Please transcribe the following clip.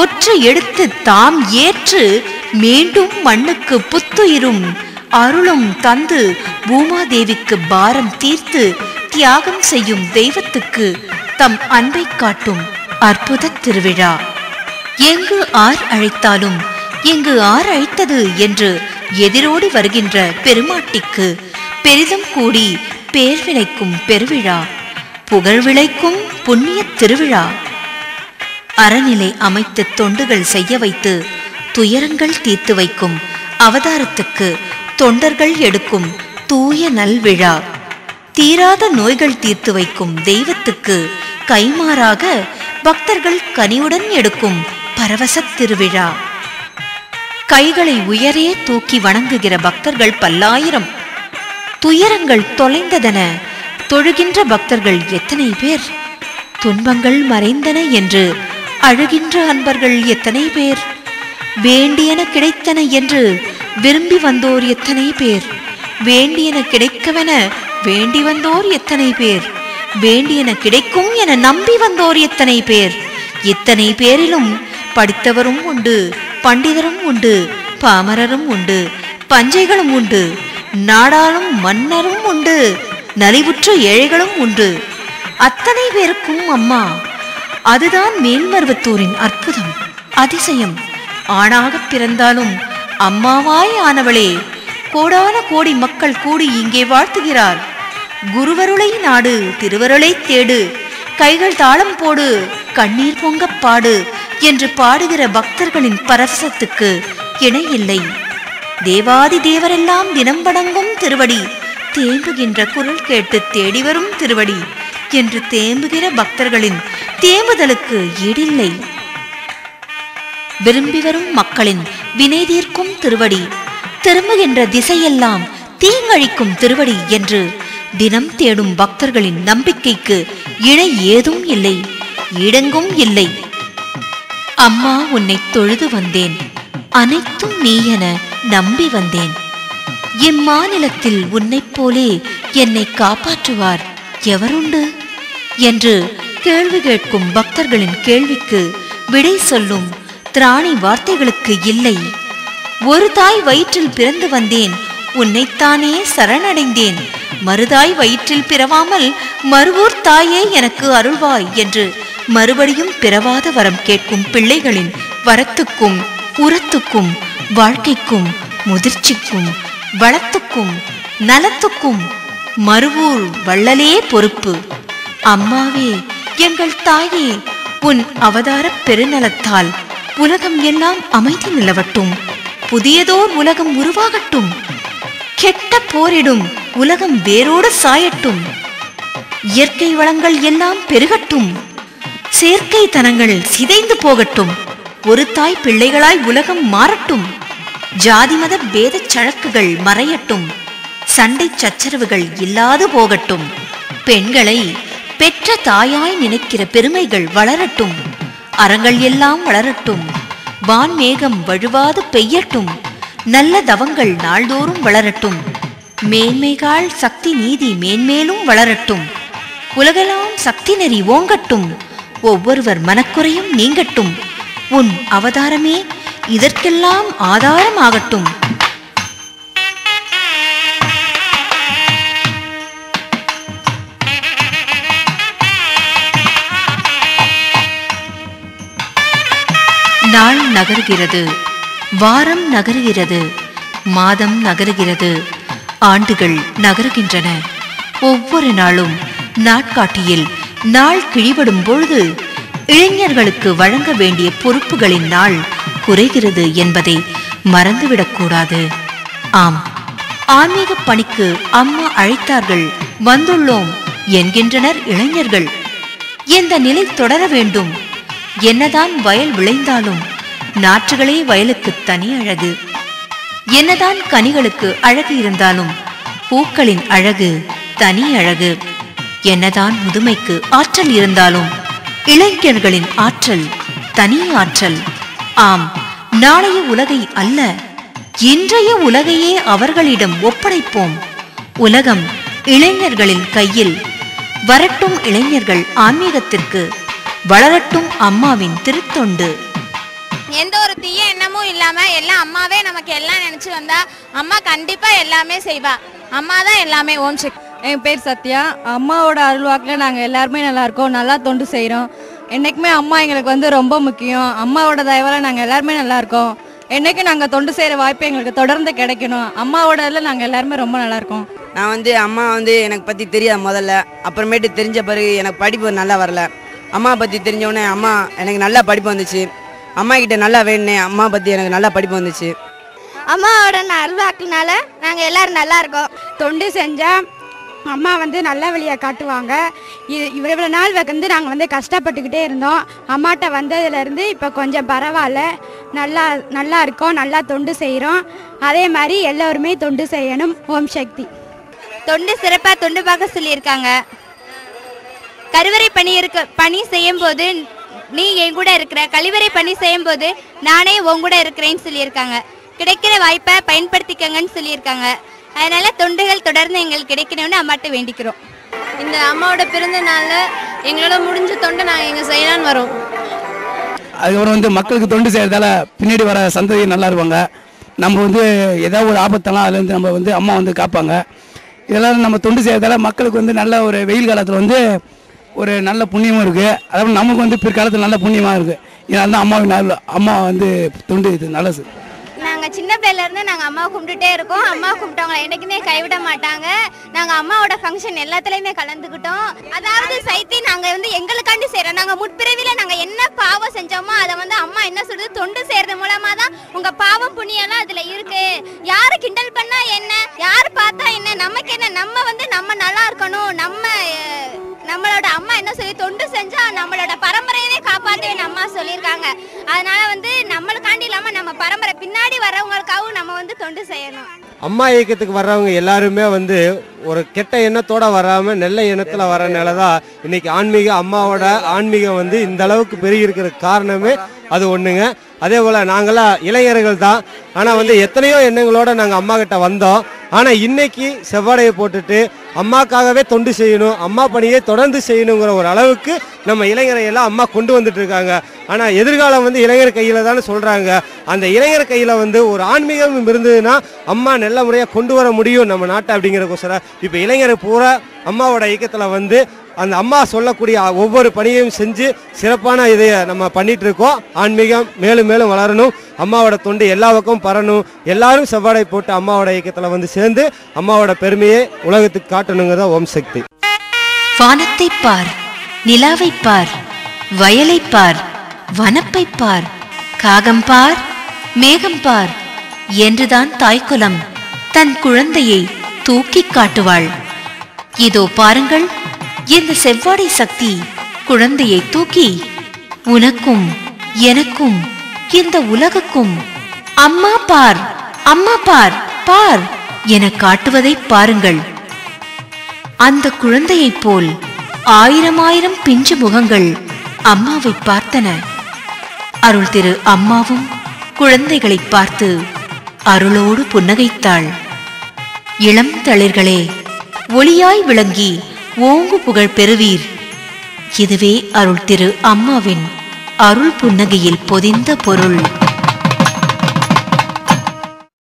ஒற்று எடுத்து தாம் ஏற்று மீண்டும் மண்ணுக்கு புத்துயிரும் அருளும் தந்து பூமாதேவிக்கு பாரம் தீர்த்து தியாகம் செய்யும் தெய்வத்துக்கு தம் அன்பை காட்டும் அற்புத திருவிழா. எங்கு ஆர் அழைத்தாலும் எங்கு ஆர் அழைத்தது என்று எதிரோடி வருகின்ற பெருமாட்டிக்கு பெரிதும் கூடி பேர் விளைக்கும் பெருவிழா, புகழ் விளைக்கும் புண்ணிய திருவிழா. அறநிலை அமைத்து தொண்டுகள் செய்ய வைத்து துயரங்கள் தீர்த்து வைக்கும் அவதாரத்துக்கு தொண்டர்கள் எடுக்கும் தூய நல்விழா. தீராத நோய்கள் தீர்த்து வைக்கும் தெய்வத்துக்கு கைமாறாக பக்தர்கள் கனிவுடன் எடுக்கும் பரவச திருவிழா. கைகளை உயரே தூக்கி வணங்குகிற பக்தர்கள் பல்லாயிரம். துயரங்கள் தொலைந்ததென தொழுகின்ற பக்தர்கள் எத்தனை பேர். துன்பங்கள் மறைந்தன என்று அழுகின்ற அன்பர்கள் எத்தனை பேர். வேண்டியன கிடைத்தன என்று விரும்பி வந்தோர் எத்தனை பேர். வேண்டியன கிடைக்கவென வேண்டி வந்தோர் எத்தனை பேர். வேண்டியன கிடைக்கும் என நம்பி வந்தோர் எத்தனை பேர். இத்தனை பேரிலும் படித்தவரும் உண்டு, பண்டிதரும் உண்டு, பாமரரும் உண்டு, பஞ்சைகளும் உண்டு, நாடாளும் மன்னரும் உண்டு, நலிவுற்ற ஏழைகளும் உண்டு. அத்தனை பேருக்கும் அம்மா. அதுதான் மேல்மருவத்தூரின் அற்புதம், அதிசயம். ஆணாக பிறந்தாலும் அம்மாவாய் ஆனவளே. கோடான கோடி மக்கள் கூடி இங்கே வாழ்த்துகிறார். குருவருளை நாடு, திருவருளை தேடு, கைகள் தாளம் போடு, கண்ணீர் பொங்க பாடு என்று பாடுகிற பக்தர்களின் பரவசத்துக்கு இணை இல்லை. தேவாதி தேவரெல்லாம் தினம் வணங்கும் திருவடி, தேம்புகின்ற குரல் கேட்டு தேடி வரும் திருவடி என்று தேம்புகிற பக்தர்களின் தேம்புதலுக்கு ஈடில்லை. விரும்பி வரும் மக்களின் வினை தீர்க்கும் திருவடி, திரும்புகின்ற திசையெல்லாம் தீங்கழிக்கும் திருவடி என்று தினம் தேடும் பக்தர்களின் நம்பிக்கைக்கு இணை ஏதும் இல்லை, ஈடெங்கும் இல்லை. அம்மா, உன்னை தொழுது வந்தேன், அனைத்தும் நீ என நம்பி வந்தேன். இம்மாநிலத்தில் உன்னைப் போலே என்னை காப்பாற்றுவார் எவருண்டு என்று கேள்வி கேட்கும் பக்தர்களின் கேள்விக்கு விடை சொல்லும் திராணி வார்த்தைகளுக்கு இல்லை. ஒரு தாய் வயிற்றில் பிறந்து வந்தேன், உன்னைத்தானே சரணடைந்தேன். மறுதாய் வயிற்றில் பிறவாமல் மறுவூர் தாயே எனக்கு அருள்வாய் என்று மறுபடியும் பிறவாத வரம் கேட்கும் பிள்ளைகளின் வரத்துக்கும் உரத்துக்கும் வாழ்க்கைக்கும் முதிர்ச்சிக்கும் வளத்துக்கும் நலத்துக்கும் மறுவூர் வள்ளலே பொறுப்பு. அம்மாவே, எங்கள் தாயே, உன் அவதார பெருநலத்தால் உலகம் எல்லாம் அமைதி நிலவட்டும். புதியதோர் உலகம் உருவாகட்டும். கெட்ட போரிடும் உலகம் வேரோடு சாயட்டும். இயற்கை வளங்கள் எல்லாம் பெருகட்டும். செயற்கை தனங்கள் சிதைந்து போகட்டும். ஒரு தாய் பிள்ளைகளாய் உலகம் மாறட்டும். ஜாதி மத பேத சழக்குகள் மறையட்டும். சண்டை சச்சரவுகள் இல்லாது போகட்டும். பெண்களை பெற்ற தாயாய் நினைக்கிற பெருமைகள் வளரட்டும். அறங்கள் எல்லாம் வளரட்டும். வான்மேகம் வழுவாது பெய்யட்டும். நல்ல தவங்கள் நாள்தோறும் வளரட்டும். மேன்மைகாள் சக்தி நீதி மேன்மேலும் வளரட்டும். உலகெல்லாம் சக்தி நெறி ஓங்கட்டும். ஒவ்வொருவர் மனக்குறையும் நீங்கட்டும். உன் அவதாரமே இதற்கெல்லாம் ஆதாரமாகட்டும். நாள் நகர்கிறது, வாரம் நகர்கிறது, மாதம் நகர்கிறது, ஆண்டுகள் நகர்கின்றன. ஒவ்வொரு நாளும் நாட்காட்டியில் நாள் கிழிபடும் பொழுது இளைஞர்களுக்கு வழங்க வேண்டிய பொறுப்புகளின் நாள் குறைகிறது என்பதை மறந்துவிடக்கூடாது. ஆம், ஆன்மீக பணிக்கு அம்மா அழைத்தார்கள், வந்துள்ளோம் என்கின்றனர் இளைஞர்கள். இந்த நிலை தொடர வேண்டும். என்னதான் வயல் விளைந்தாலும் நாற்றுகளே வயலுக்கு தனி அழகு. என்னதான் கனிகளுக்கு அழகு இருந்தாலும் பூக்களின் அழகு தனி அழகு. என்னதான் முதுமைக்கு ஆற்றல் இருந்தாலும் இளைஞர்களின் ஆற்றல் தனி ஆற்றல். ஆம், நாளைய உலகை அல்ல, இன்றைய உலகையே அவர்களிடம் ஒப்படைப்போம். உலகம் இளைஞர்களின் கையில். வரட்டும் இளைஞர்கள் ஆன்மீகத்திற்கு, வளரட்டும் அம்மாவின் திருத்தொண்டு. எந்த ஒரு தீய எண்ணமும் இல்லாமல் எல்லாம் அம்மாவே நமக்கு எல்லாம் நினச்சி வந்தா அம்மா கண்டிப்பாக எல்லாமே செய்வா. அம்மா தான் எல்லாமே. ஓம் சக்தி. என் பேர் சத்யா. அம்மாவோட அருள்வாக்கில் நாங்கள் எல்லாருமே நல்லா இருக்கோம், நல்லா தொண்டு செய்கிறோம். என்றைக்குமே அம்மா எங்களுக்கு ரொம்ப முக்கியம். அம்மாவோட தயவால் நாங்கள் எல்லாருமே நல்லா இருக்கோம். என்றைக்கும் நாங்கள் தொண்டு செய்கிற வாய்ப்பு எங்களுக்கு தொடர்ந்து கிடைக்கணும். அம்மாவோட இதில் நாங்கள் எல்லாருமே ரொம்ப நல்லா இருக்கோம். நான் அம்மா எனக்கு பற்றி தெரியாது முதல்ல. அப்புறமேட்டு தெரிஞ்ச பிறகு எனக்கு படிப்பு நல்லா வரல. அம்மா பற்றி தெரிஞ்சவுடனே அம்மா எனக்கு நல்லா படிப்பு வந்துச்சு. அம்மா கிட்ட நல்லா வேணுனே அம்மா பற்றி எனக்கு நல்லா படிப்பு வந்துச்சு. அம்மாவோட அருள்வாக்குனால நாங்கள் எல்லோரும் நல்லா இருக்கோம். தொண்டு செஞ்சால் அம்மா நல்ல வழியை காட்டுவாங்க. இவ்வளோ நாள் நாங்கள் கஷ்டப்பட்டுக்கிட்டே இருந்தோம். அம்மாட்ட வந்ததுலேருந்து இப்போ கொஞ்சம் பரவாயில்ல, நல்லா இருக்கோம், நல்லா தொண்டு செய்கிறோம். அதே மாதிரி எல்லோருமே தொண்டு செய்யணும். ஓம் சக்தி. தொண்டு சிறப்பாக தொண்டு பார்க்க சொல்லியிருக்காங்க. கருவறை பணி செய்யும்போது நீ என் கூட இருக்கிற, கழிவறை பணி செய்யும்போது நானே உன் கூட இருக்கிறேன்னு சொல்லியிருக்காங்க. கிடைக்கிற வாய்ப்பை பயன்படுத்திக்கங்கன்னு சொல்லியிருக்காங்க. அதனால தொண்டுகள் தொடர்ந்து எங்களுக்கு கிடைக்கணும்னு அம்மாட்ட வேண்டிக்கிறோம். இந்த அம்மாவோட பிறந்த நாளில் எங்களோட முடிஞ்ச தொண்டை நாங்கள் எங்கள் செய்யலான்னு வரோம். அதுக்கப்புறம் மக்களுக்கு தொண்டு செய்கிறதால பின்னாடி வர சந்ததி நல்லா இருப்பாங்க. நம்ம ஏதாவது ஒரு ஆபத்தெல்லாம் அதுலேருந்து நம்ம அம்மா காப்பாங்க. இதெல்லாம் நம்ம தொண்டு செய்கிறதால மக்களுக்கு நல்ல ஒரு வெயில் காலத்தில் ஒரு நல்ல புண்ணியமும் இருக்குது. அதாவது நமக்கு பிற்காலத்தில் நல்ல புண்ணியமாக இருக்குது. இதனால தான் அம்மா தொண்டு இது நல்லது. நாங்கள் சின்ன பிள்ளைலேருந்து நாங்கள் அம்மாவை கும்பிட்டுட்டே இருக்கோம். அம்மா கும்பிட்டவங்களை என்றைக்குமே கைவிட மாட்டாங்க. நாங்கள் அம்மாவோட ஃபங்க்ஷன் எல்லாத்துலேயுமே கலந்துக்கிட்டோம். அதாவது சைத்தி நாங்கள் எங்களுக்காண்டி செய்கிறோம். நாங்கள் முற்பிறவியில் நாங்கள் என்ன பாவம் செஞ்சோமோ அதை அம்மா என்ன சொல்கிறது, தொண்டு செய்கிறது மூலமாக தான் உங்கள் பாவம் புண்ணியெல்லாம் அதில் இருக்குது. யார் கிண்டல் பண்ணால் என்ன, யார் பார்த்தா என்ன, நமக்கு என்ன, நம்ம நல்லா இருக்கணும். நம்மளோட அம்மா என்ன சொல்லி தொண்டு செஞ்சா நம்மளோட பரம்பரையவே காப்பாற்றுவேன் அம்மா சொல்லியிருக்காங்க. அதனால நம்மளுக்காண்டி இல்லாமல் நம்ம பரம்பரை பின்னாடி வர்றவங்களுக்காகவும் நம்ம தொண்டு செய்யணும். அம்மா இயக்கத்துக்கு வர்றவங்க எல்லாருமே ஒரு கெட்ட எண்ணத்தோட வராமல் நல்ல எண்ணத்தில் வரனால தான் இன்னைக்கு அம்மாவோட ஆன்மீகம் இந்த அளவுக்கு பெருகி இருக்கிற காரணமே அது ஒன்றுங்க. அதே போல் நாங்களாம் இளைஞர்கள் தான். ஆனால் எத்தனையோ எண்ணங்களோட நாங்கள் அம்மா கிட்ட வந்தோம். ஆனால் இன்னைக்கு செவ்வாடையை போட்டுட்டு அம்மாக்காகவே தொண்டு செய்யணும், அம்மா பணியை தொடர்ந்து செய்யணுங்கிற ஒரு அளவுக்கு நம்ம இளைஞரை எல்லாம் அம்மா கொண்டு வந்துட்டு இருக்காங்க. ஆனால் எதிர்காலம் இளைஞர் கையில் தானே சொல்கிறாங்க. அந்த இளைஞர் கையில் ஒரு ஆன்மீகம் இருந்ததுன்னா அம்மா நல்ல முறையாக கொண்டு வர முடியும் நம்ம நாட்டை அப்படிங்கிறக்கோசரம் இப்போ இளைஞர் பூரா அம்மாவோட இயக்கத்தில் அந்த அம்மா சொல்லக்கூடிய ஒவ்வொரு பணியையும் செஞ்சு சிறப்பான இதை நம்ம பண்ணிட்டு இருக்கோம். ஆன்மீகம் மேலும் மேலும் வளரணும், அம்மாவோட தொண்டு எல்லா பக்கமும் பரணும். எல்லாரும் செவ்வாடை போட்டு அம்மாவோட இயக்கத்தில் சேர்ந்து அம்மாவோட பெருமையை உலகத்துக்கு காட்டணுங்கிறத ஓம் சக்தி. வானத்தை பார், நிலாவை பார், வயலை பார், வனப்பை பார், காகம் பார், மேகம் பார் என்றுதான் தாய்க்குலம் தன் குழந்தையை தூக்கி காட்டுவாள். இதோ பாருங்கள், இந்த செவ்வாடை சக்தி குழந்தையை தூக்கி உனக்கும் எனக்கும் இந்த உலகுக்கும் அம்மா பார், அம்மா பார், பார் என காட்டுவதை பாருங்கள். அந்த குழந்தையைப் போல் ஆயிரம் ஆயிரம் பிஞ்சு முகங்கள் அம்மாவை பார்த்தன. அருள் திரு அம்மாவும் குழந்தைகளை பார்த்து அருளோடு புன்னகைத்தாள். இளம் தளிர்களே, ஒளியாய் விளங்கி ஓங்கு புகழ் பெறுவீர். இதுவே அருள் திரு அம்மாவின் அருள் புன்னகையில் பொதிந்த பொருள்.